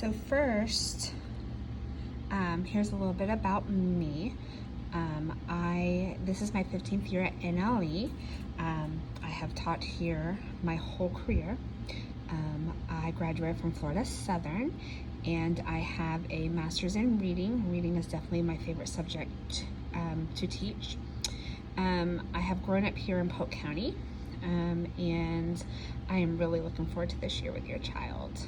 So first, here's a little bit about me. This is my 15th year at NLE. I have taught here my whole career. I graduated from Florida Southern, and I have a master's in reading. Reading is definitely my favorite subject to teach. I have grown up here in Polk County, and I am really looking forward to this year with your child.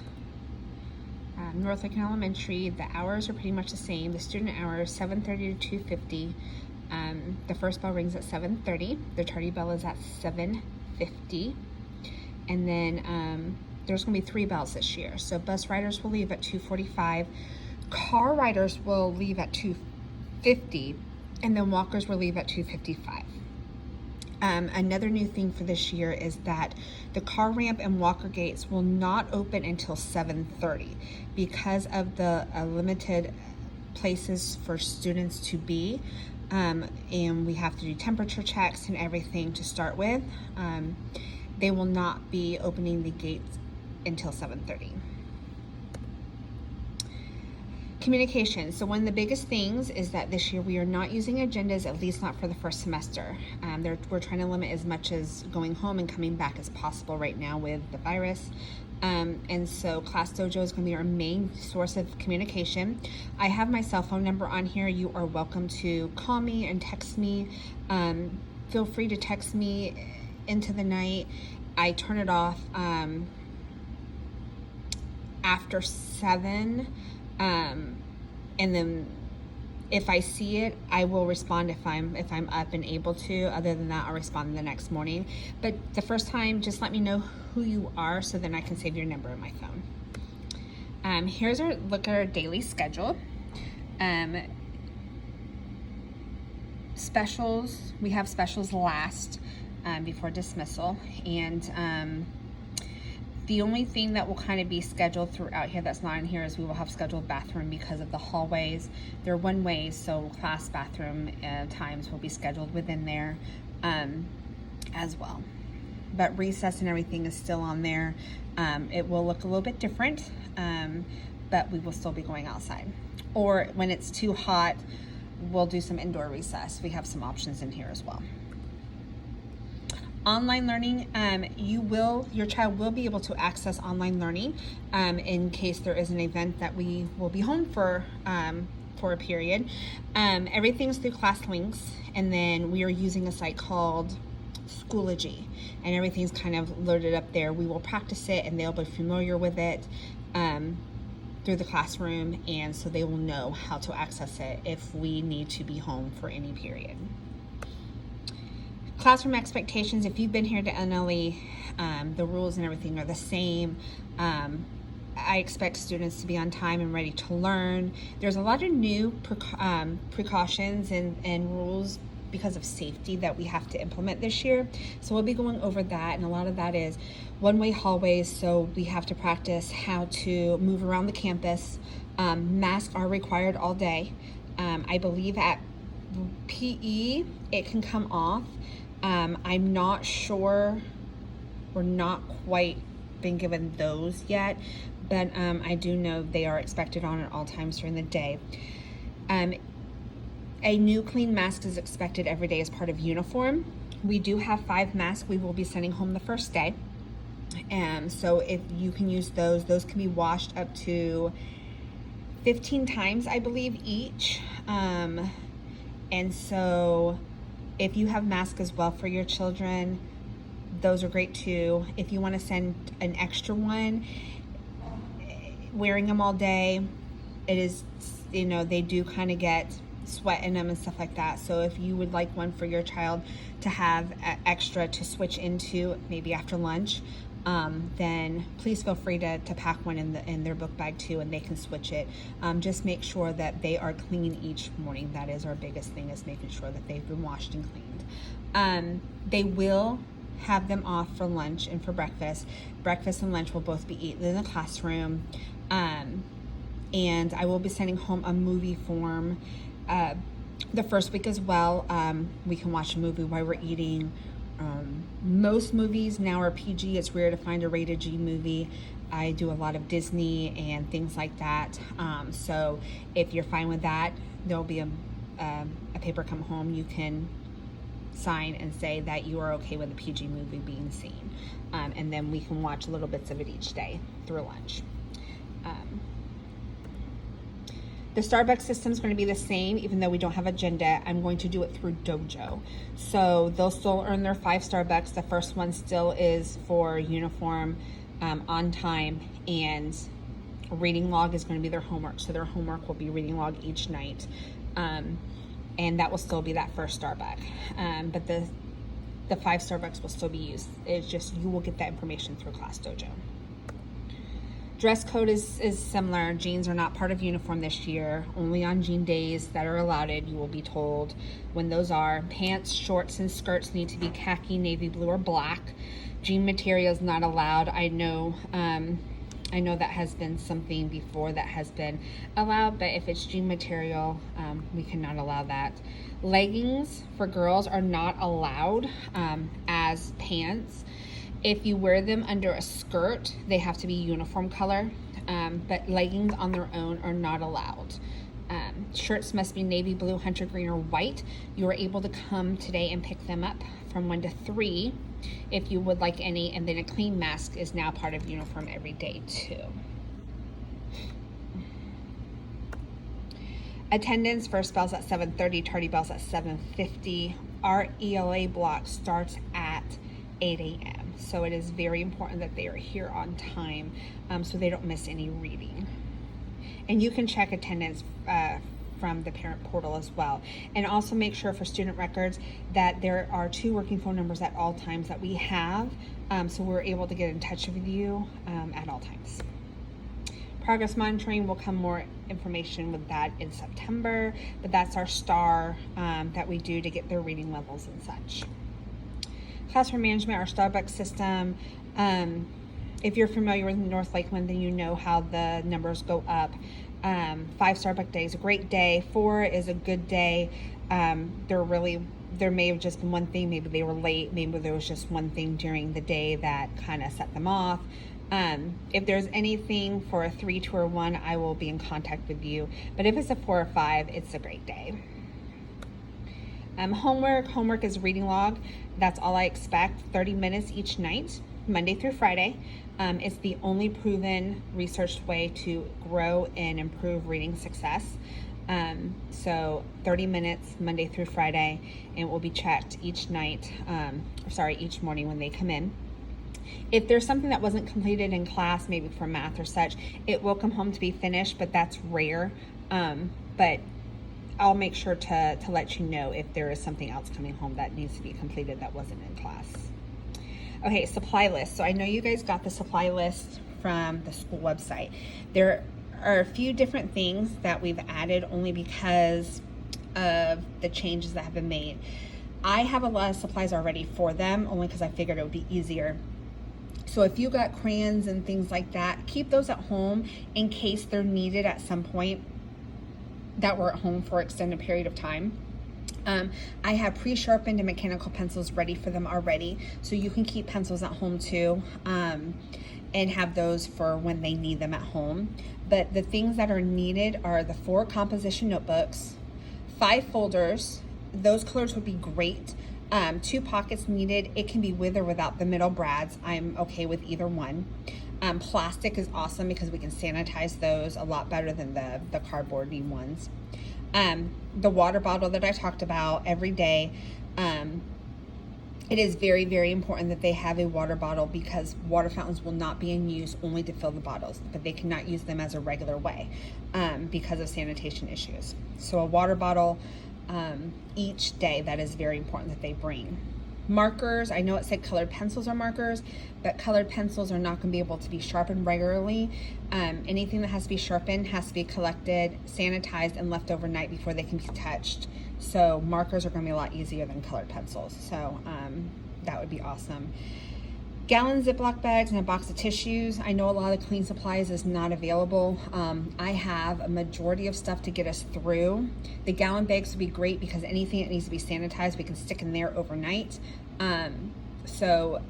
North Lincoln Elementary, the hours are pretty much the same. The student hours, 7:30 to 2:50. The first bell rings at 7:30. The tardy bell is at 7:50. And then there's going to be 3 bells this year. So bus riders will leave at 2:45. Car riders will leave at 2:50. And then walkers will leave at 2:55. Another new thing for this year is that the car ramp and walker gates will not open until 7:30 because of the limited places for students to be, and we have to do temperature checks and everything to start with. They will not be opening the gates until 7:30. Communication. So one of the biggest things is that this year we are not using agendas, at least not for the first semester. We're trying to limit as much as going home and coming back as possible right now with the virus. And so Class Dojo is going to be our main source of communication. I have my cell phone number on here. You are welcome to call me and text me. Feel free to text me into the night. I turn it off after 7. And then if I see it, I will respond if I'm up and able to. Other than that, I'll respond the next morning. But the first time, just let me know who you are so then I can save your number in my phone. Here's our look at our daily schedule. Specials, we have specials last before dismissal, and the only thing that will kind of be scheduled throughout here that's not in here is we will have scheduled bathroom because of the hallways. They're one ways, so class bathroom times will be scheduled within there as well. But recess and everything is still on there. It will look a little bit different, but we will still be going outside. Or when it's too hot, we'll do some indoor recess. We have some options in here as well. Online learning, your child will be able to access online learning in case there is an event that we will be home for a period. Everything's through ClassLinks, and then we are using a site called Schoology, and everything's kind of loaded up there. We will practice it, and they'll be familiar with it through the classroom, and so they will know how to access it if we need to be home for any period. Classroom expectations, if you've been here to NLE, the rules and everything are the same. I expect students to be on time and ready to learn. There's a lot of new precautions and rules because of safety that we have to implement this year. So we'll be going over that, and a lot of that is one-way hallways, so we have to practice how to move around the campus. Masks are required all day. I believe at PE, it can come off. I'm not sure, we're not quite been given those yet, but I do know they are expected on at all times during the day. A new clean mask is expected every day as part of uniform. We do have 5 masks we will be sending home the first day. So if you can use those can be washed up to 15 times, I believe, each. And so if you have masks as well for your children, those are great too. If you want to send an extra one, wearing them all day, it is, they do kind of get sweat in them and stuff like that. So if you would like one for your child to have extra to switch into maybe after lunch, then please feel free to pack one in their book bag too, and they can switch it. Just make sure that they are clean each morning. That is our biggest thing, is making sure that they've been washed and cleaned. They will have them off for lunch and for breakfast. Breakfast and lunch will both be eaten in the classroom. And I will be sending home a movie form the first week as well. We can watch a movie while we're eating. Most movies now are PG. It's rare to find a rated G movie. I do a lot of Disney and things like that. So if you're fine with that, there'll be a paper come home you can sign and say that you are okay with a PG movie being seen. And then we can watch little bits of it each day through lunch. The Starbucks system is going to be the same, even though we don't have agenda. I'm going to do it through Dojo. So they'll still earn their 5 Starbucks. The first one still is for uniform, on time, and reading log is going to be their homework. So their homework will be reading log each night. And that will still be that first Starbucks. But the 5 Starbucks will still be used. It's just you will get that information through Class Dojo. Dress code is similar. Jeans are not part of uniform this year. Only on jean days that are allowed, you will be told when those are. Pants, shorts, and skirts need to be khaki, navy blue, or black. Jean material is not allowed. I know that has been something before that has been allowed, but if it's jean material, we cannot allow that. Leggings for girls are not allowed as pants. If you wear them under a skirt, they have to be uniform color, but leggings on their own are not allowed. Shirts must be navy blue, hunter green, or white. You are able to come today and pick them up from 1 to 3 if you would like any, and then a clean mask is now part of uniform every day too. Attendance, first bell's at 7:30, tardy bell's at 7:50. Our ELA block starts at 8 a.m. So it is very important that they are here on time, so they don't miss any reading. And you can check attendance from the parent portal as well. And also make sure for student records that there are 2 working phone numbers at all times that we have, so we're able to get in touch with you at all times. Progress monitoring will come more information with that in September, but that's our STAR that we do to get their reading levels and such. Classroom management, our Starbucks system. If you're familiar with North Lakeland, then you know how the numbers go up. 5 Starbucks days, a great day. 4 is a good day. There may have just been one thing. Maybe they were late. Maybe there was just one thing during the day that kind of set them off. If there's anything for a 3, 2, or 1, I will be in contact with you. But if it's a 4 or 5, it's a great day. Homework is reading log. That's all I expect. 30 minutes each night, Monday through Friday. It's the only proven researched way to grow and improve reading success. So 30 minutes Monday through Friday, and it will be checked each each morning when they come in. If there's something that wasn't completed in class, maybe for math or such, it will come home to be finished, but that's rare. But I'll make sure to let you know if there is something else coming home that needs to be completed that wasn't in class. Okay, supply list. So I know you guys got the supply list from the school website. There are a few different things that we've added only because of the changes that have been made. I have a lot of supplies already for them, only because I figured it would be easier. So if you got crayons and things like that, keep those at home in case they're needed at some point that we're at home for an extended period of time. I have pre-sharpened and mechanical pencils ready for them already, so you can keep pencils at home too, and have those for when they need them at home. But the things that are needed are the 4 composition notebooks, 5 folders. Those colors would be great. 2 pockets needed. It can be with or without the middle brads. I'm okay with either one. Plastic is awesome because we can sanitize those a lot better than the cardboardy ones. The water bottle that I talked about every day. It is very, very important that they have a water bottle because water fountains will not be in use only to fill the bottles, but they cannot use them as a regular way because of sanitation issues. So a water bottle each day, that is very important that they bring. Markers, I know it said colored pencils are markers, but colored pencils are not going to be able to be sharpened regularly. Anything that has to be sharpened has to be collected, sanitized, and left overnight before they can be touched. So markers are going to be a lot easier than colored pencils. So that would be awesome. Gallon Ziploc bags and a box of tissues. I know a lot of clean supplies is not available. I have a majority of stuff to get us through. The gallon bags would be great because anything that needs to be sanitized, we can stick in there overnight. So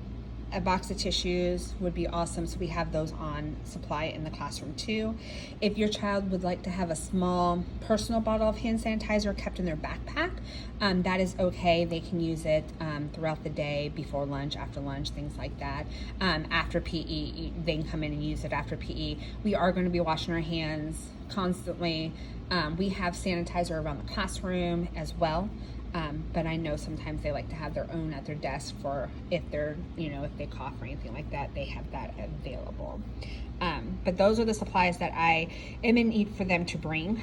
a box of tissues would be awesome. So we have those on supply in the classroom too. If your child would like to have a small personal bottle of hand sanitizer kept in their backpack, that is okay. They can use it throughout the day, before lunch, after lunch, things like that. After PE, they can come in and use it after PE. We are going to be washing our hands constantly. We have sanitizer around the classroom as well. But I know sometimes they like to have their own at their desk for if they're, if they cough or anything like that, they have that available. But those are the supplies that I am in need for them to bring.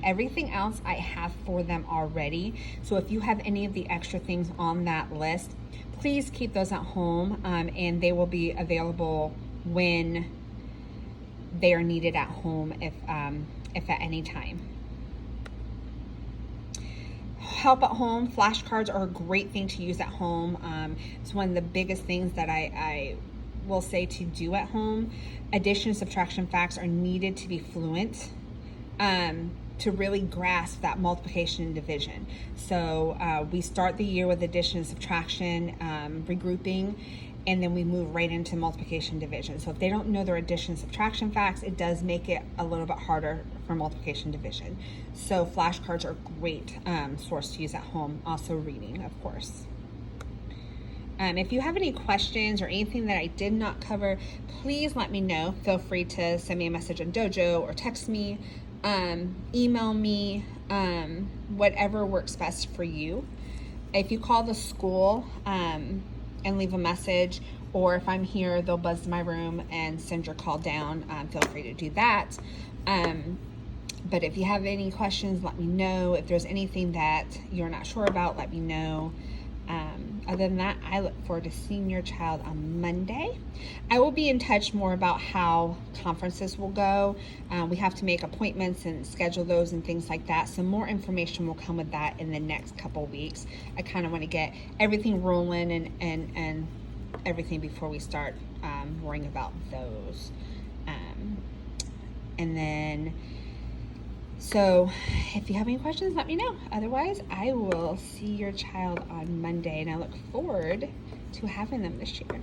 Everything else I have for them already. So if you have any of the extra things on that list, please keep those at home, and they will be available when they are needed at home if at any time. Help at home, flashcards are a great thing to use at home. It's one of the biggest things that I will say to do at home. Addition, subtraction facts are needed to be fluent to really grasp that multiplication and division. So we start the year with addition and subtraction, regrouping, and then we move right into multiplication and division. So if they don't know their addition and subtraction facts, it does make it a little bit harder for multiplication and division. So flashcards are a great source to use at home. Also reading, of course. If you have any questions or anything that I did not cover, please let me know. Feel free to send me a message on Dojo or text me, email me, whatever works best for you. If you call the school and leave a message, or if I'm here, they'll buzz my room and send your call down. Feel free to do that. But if you have any questions, let me know. If there's anything that you're not sure about, let me know. Other than that, I look forward to seeing your child on Monday. I will be in touch more about how conferences will go. We have to make appointments and schedule those and things like that. So more information will come with that in the next couple weeks. I kind of want to get everything rolling and everything before we start worrying about those. And then, so if you have any questions, let me know. Otherwise, I will see your child on Monday, and I look forward to having them this year.